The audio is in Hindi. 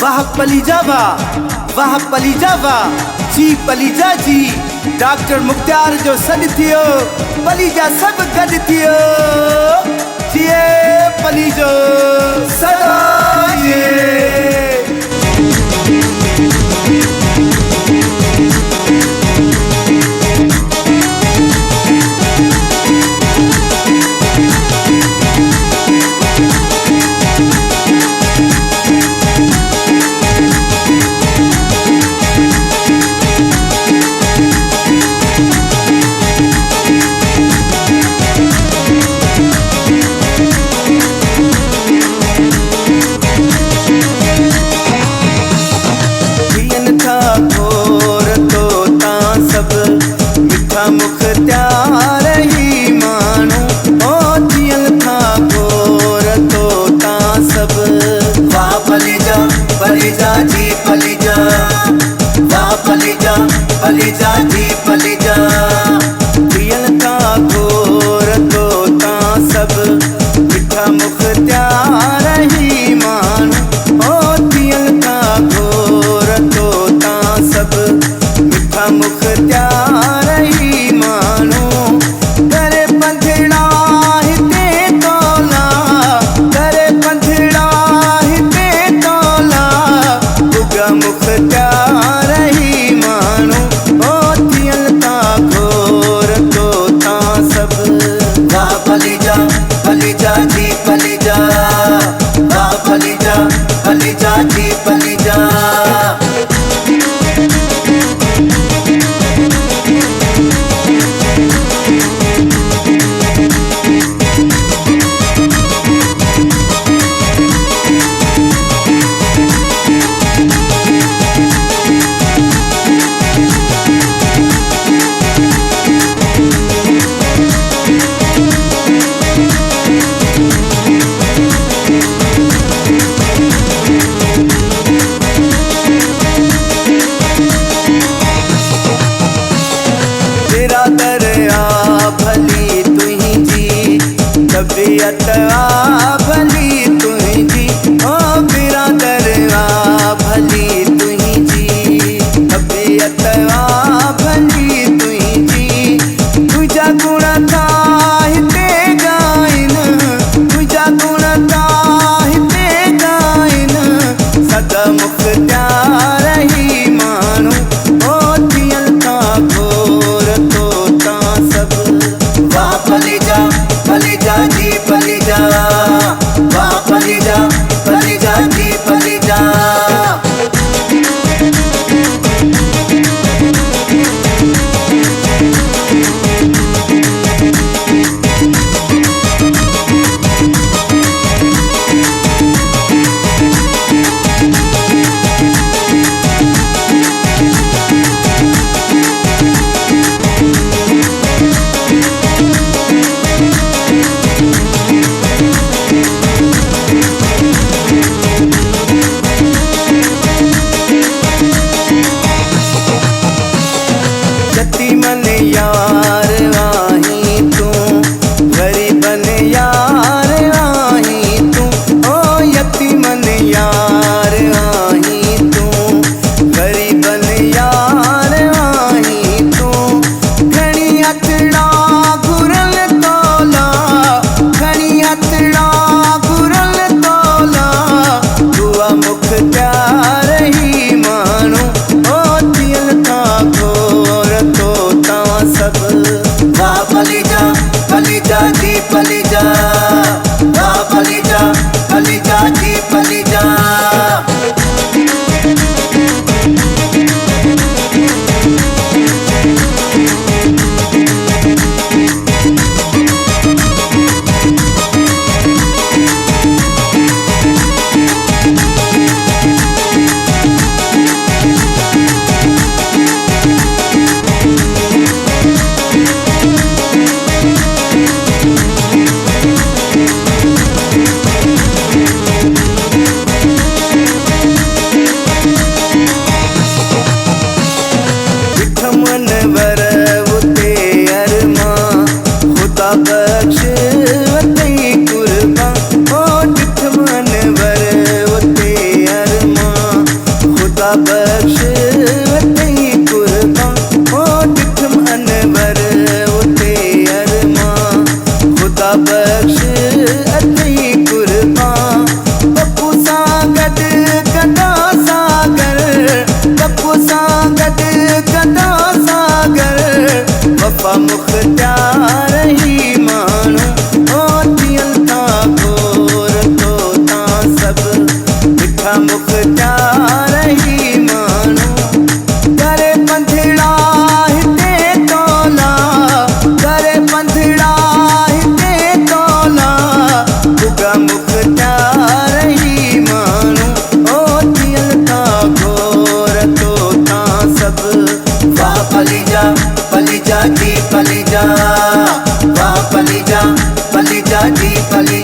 वाह पलीजा वाह पलीजा वाह जी पलीजा जी। डॉक्टर मुख्तार जो सॾ थियो पलीजा सब गॾु थियो। जिए पलीजो सदा जिए। मिठा मुख्तार ही मानू ओ जियल था गोर तो ता सब। वाह पलीजा जी पलीजा। वाह पलीजा जी पलीजा। जियल था गोर तो ता सब। मिठा मुख्तार ही मानू ओ जियल था गोर तो ता सब। मिठा मुख्तार ही मानू करे पंथड़ा हिते तोला। करे पंथड़ा हिते तोला। बुगा मुख्तार ही मानू ओ थियल ता घोर तो ता सब। वाह पलीजा जी पलीजा। वाह पलीजा जी पलीजा। दरिया भली तुही जी। तबीयत भली तुही जी। ओ मेरा दरिया भली तुही जी। तबीयत भली तुही जी। तुझा गुण था हिते गाइन। तुझा गुण था हिते गाइन। सदा मुख्तार ही मानू ओ थियल था घोर तो ता सब। वाह पलीजा जी पलीजा। अख्तियार ही मानू ओ थियल था घोर तो था सब। वाह पलीजा जी पलीजा, वाह पलीजा जी पलीजा।